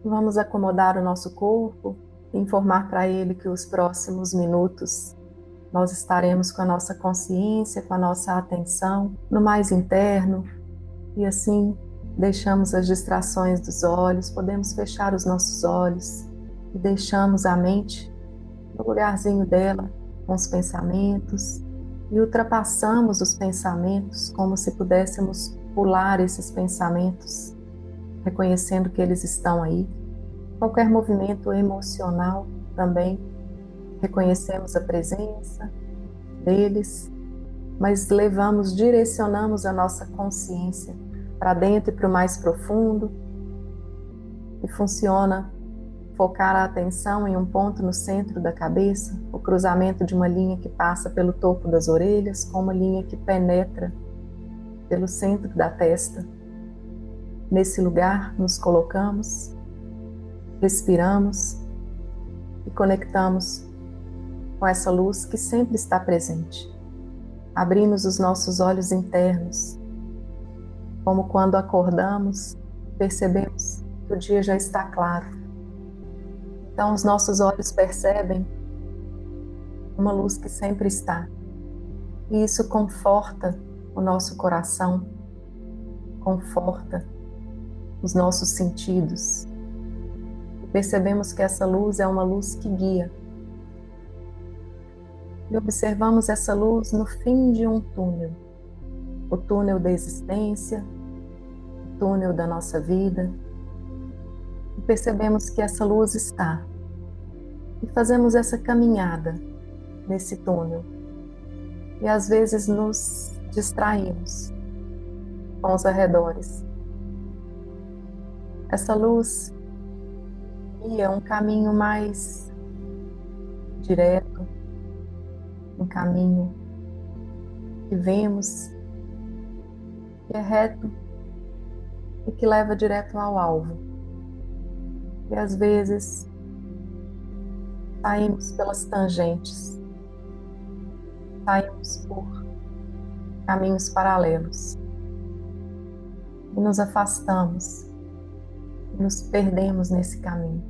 Vamos acomodar o nosso corpo e informar para ele que os próximos minutos nós estaremos com a nossa consciência, com a nossa atenção no mais interno, e assim deixamos as distrações dos olhos, podemos fechar os nossos olhos e deixamos a mente no lugarzinho dela, com os pensamentos, e ultrapassamos os pensamentos como se pudéssemos pular esses pensamentos, reconhecendo que eles estão aí. Qualquer movimento emocional também, reconhecemos a presença deles, mas direcionamos a nossa consciência para dentro e para o mais profundo, e funciona focar a atenção em um ponto no centro da cabeça, o cruzamento de uma linha que passa pelo topo das orelhas com uma linha que penetra pelo centro da testa. Nesse lugar nos colocamos, respiramos e conectamos com essa luz que sempre está presente. Abrimos os nossos olhos internos, como quando acordamos, percebemos que o dia já está claro. Então os nossos olhos percebem uma luz que sempre está. E isso conforta o nosso coração, conforta os nossos sentidos. E percebemos que essa luz é uma luz que guia. E observamos essa luz no fim de um túnel. O túnel da existência, o túnel da nossa vida. E percebemos que essa luz está. E fazemos essa caminhada nesse túnel. E às vezes nos distraímos com os arredores. Essa luz guia um caminho mais direto, um caminho que vemos que é reto e que leva direto ao alvo. E às vezes saímos pelas tangentes, saímos por caminhos paralelos e nos afastamos, e nos perdemos nesse caminho.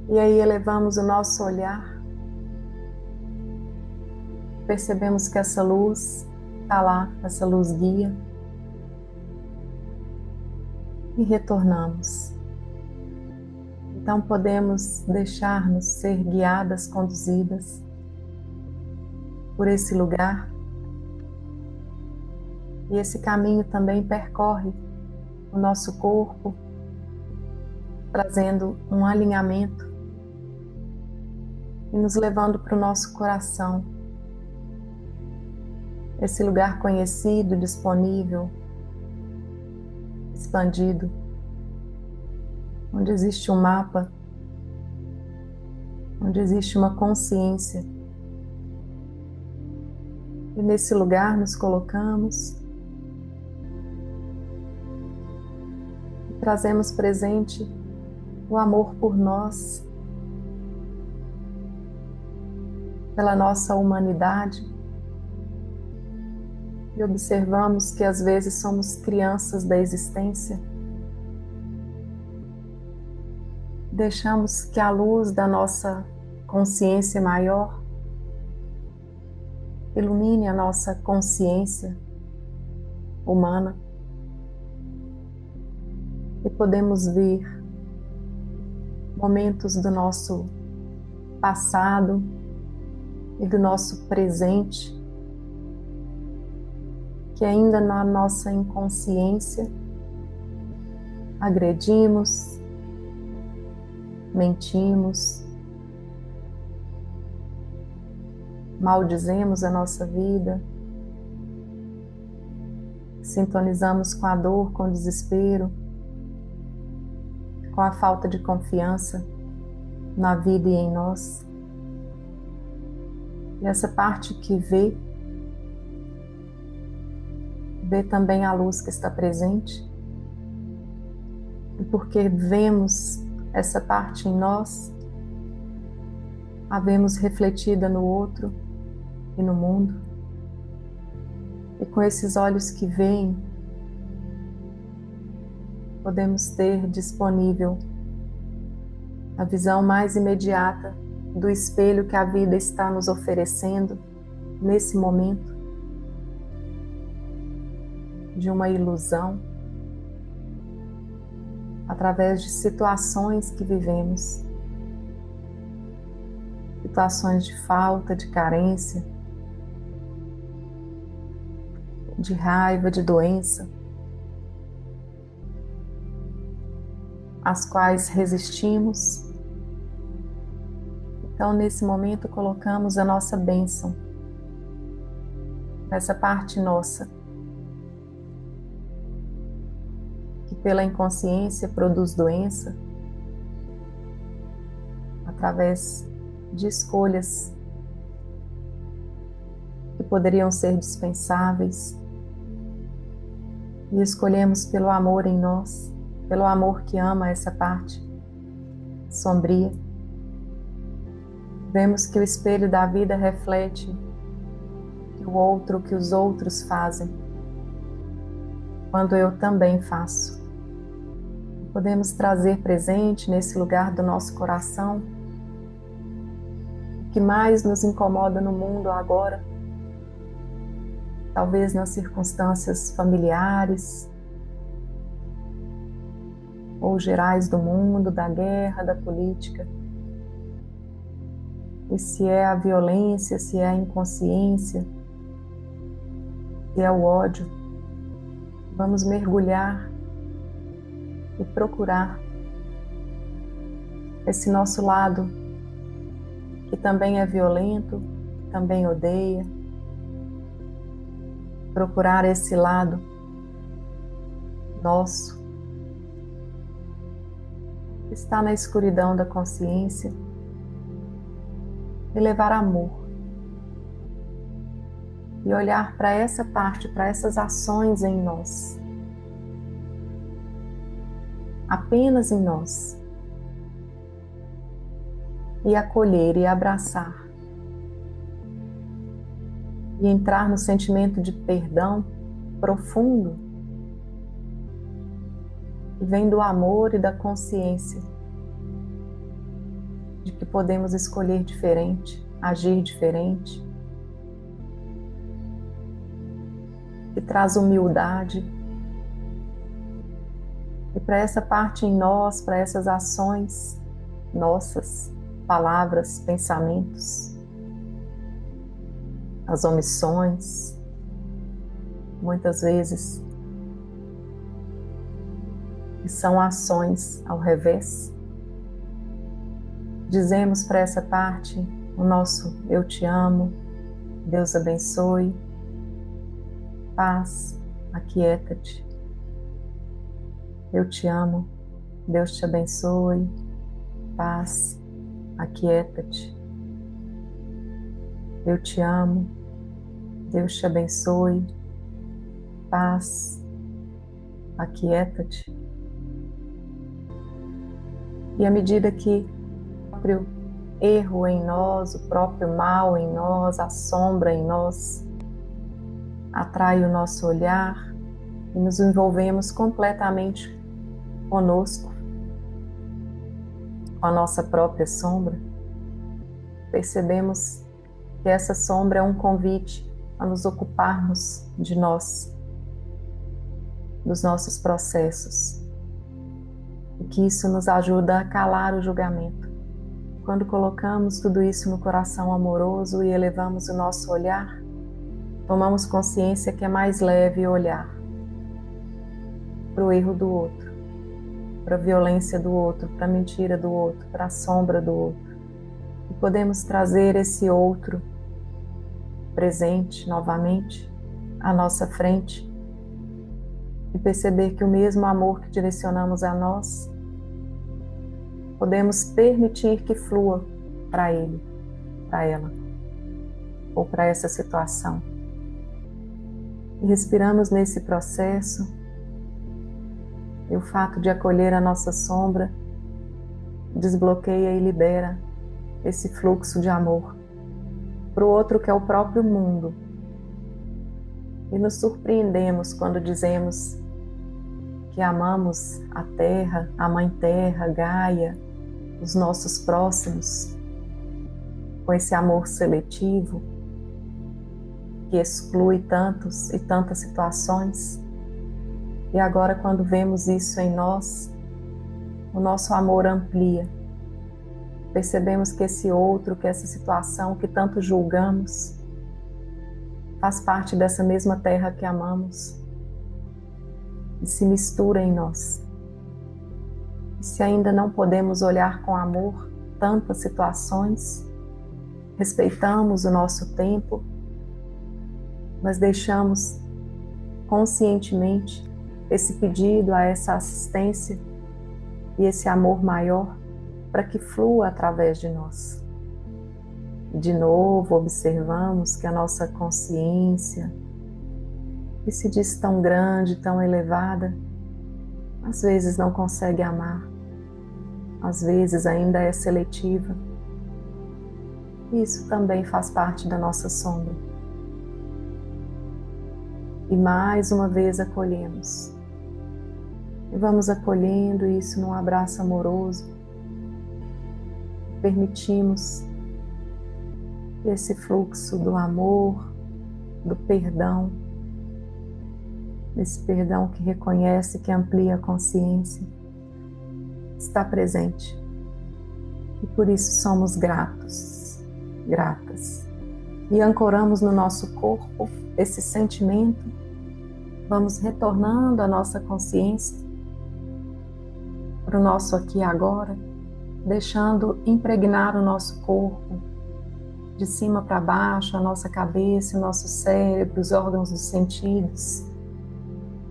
E aí elevamos o nosso olhar, percebemos que essa luz está lá, essa luz guia, e retornamos. Então podemos deixar-nos ser guiadas, conduzidas por esse lugar. E esse caminho também percorre o nosso corpo, trazendo um alinhamento e nos levando para o nosso coração. Esse lugar conhecido, disponível, expandido, onde existe um mapa, onde existe uma consciência. E nesse lugar nos colocamos e trazemos presente o amor por nós, pela nossa humanidade, e observamos que às vezes somos crianças da existência. Deixamos que a luz da nossa consciência maior ilumine a nossa consciência humana e podemos ver momentos do nosso passado e do nosso presente que ainda na nossa inconsciência agredimos, mentimos, maldizemos a nossa vida, sintonizamos com a dor, com o desespero, com a falta de confiança na vida e em nós. E essa parte que vê também a luz que está presente. E porque vemos essa parte em nós, a vemos refletida no outro e no mundo. E com esses olhos que veem, podemos ter disponível a visão mais imediata do espelho que a vida está nos oferecendo nesse momento, de uma ilusão, através de situações que vivemos, situações de falta, de carência, de raiva, de doença, às quais resistimos. Então, nesse momento, colocamos a nossa bênção, essa parte nossa, que pela inconsciência produz doença, através de escolhas que poderiam ser dispensáveis, e escolhemos pelo amor em nós, pelo amor que ama essa parte sombria. Vemos que o espelho da vida reflete o outro, o que os outros fazem, quando eu também faço. Podemos trazer presente nesse lugar do nosso coração o que mais nos incomoda no mundo agora, talvez nas circunstâncias familiares ou gerais do mundo, da guerra, da política. E se é a violência, se é a inconsciência, se é o ódio, vamos mergulhar e procurar esse nosso lado que também é violento, que também odeia. Procurar esse lado nosso que está na escuridão da consciência e levar amor. E olhar para essa parte, para essas ações em nós, apenas em nós, e acolher e abraçar, e entrar no sentimento de perdão profundo, que vem do amor e da consciência de que podemos escolher diferente, agir diferente, que traz humildade. E para essa parte em nós, para essas ações nossas, palavras, pensamentos, as omissões, muitas vezes, que são ações ao revés, dizemos para essa parte o nosso eu te amo, Deus abençoe, paz, aquieta-te. Eu te amo, Deus te abençoe, paz, aquieta-te. Eu te amo, Deus te abençoe, paz, aquieta-te. E à medida que o próprio erro em nós, o próprio mal em nós, a sombra em nós, atrai o nosso olhar e nos envolvemos completamente conosco, com a nossa própria sombra, percebemos que essa sombra é um convite a nos ocuparmos de nós, dos nossos processos, e que isso nos ajuda a calar o julgamento. Quando colocamos tudo isso no coração amoroso e elevamos o nosso olhar, tomamos consciência que é mais leve olhar para o erro do outro, para a violência do outro, para a mentira do outro, para a sombra do outro. E podemos trazer esse outro presente novamente à nossa frente e perceber que o mesmo amor que direcionamos a nós, podemos permitir que flua para ele, para ela, ou para essa situação. E respiramos nesse processo, e o fato de acolher a nossa sombra desbloqueia e libera esse fluxo de amor para o outro, que é o próprio mundo. E nos surpreendemos quando dizemos que amamos a Terra, a Mãe Terra, Gaia, os nossos próximos, com esse amor seletivo que exclui tantos e tantas situações. E agora, quando vemos isso em nós, o nosso amor amplia. Percebemos que esse outro, que essa situação que tanto julgamos, faz parte dessa mesma terra que amamos e se mistura em nós. E se ainda não podemos olhar com amor tantas situações, respeitamos o nosso tempo, mas deixamos conscientemente esse pedido a essa assistência e esse amor maior para que flua através de nós. De novo, observamos que a nossa consciência, que se diz tão grande, tão elevada, às vezes não consegue amar, às vezes ainda é seletiva. Isso também faz parte da nossa sombra. E mais uma vez acolhemos. E vamos acolhendo isso num abraço amoroso. Permitimos esse fluxo do amor, do perdão, esse perdão que reconhece, que amplia a consciência, está presente. E por isso somos gratos, gratas. E ancoramos no nosso corpo esse sentimento, vamos retornando a nossa consciência para o nosso aqui e agora, deixando impregnar o nosso corpo, de cima para baixo, a nossa cabeça, o nosso cérebro, os órgãos dos sentidos,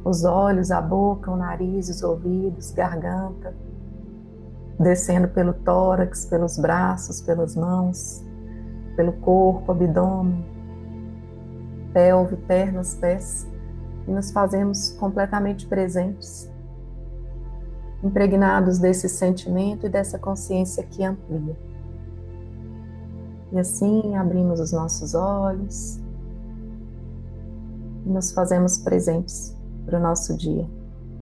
os olhos, a boca, o nariz, os ouvidos, garganta, descendo pelo tórax, pelos braços, pelas mãos, pelo corpo, abdômen, pelve, pernas, pés, e nos fazemos completamente presentes, impregnados desse sentimento e dessa consciência que amplia. E assim abrimos os nossos olhos e nos fazemos presentes para o nosso dia.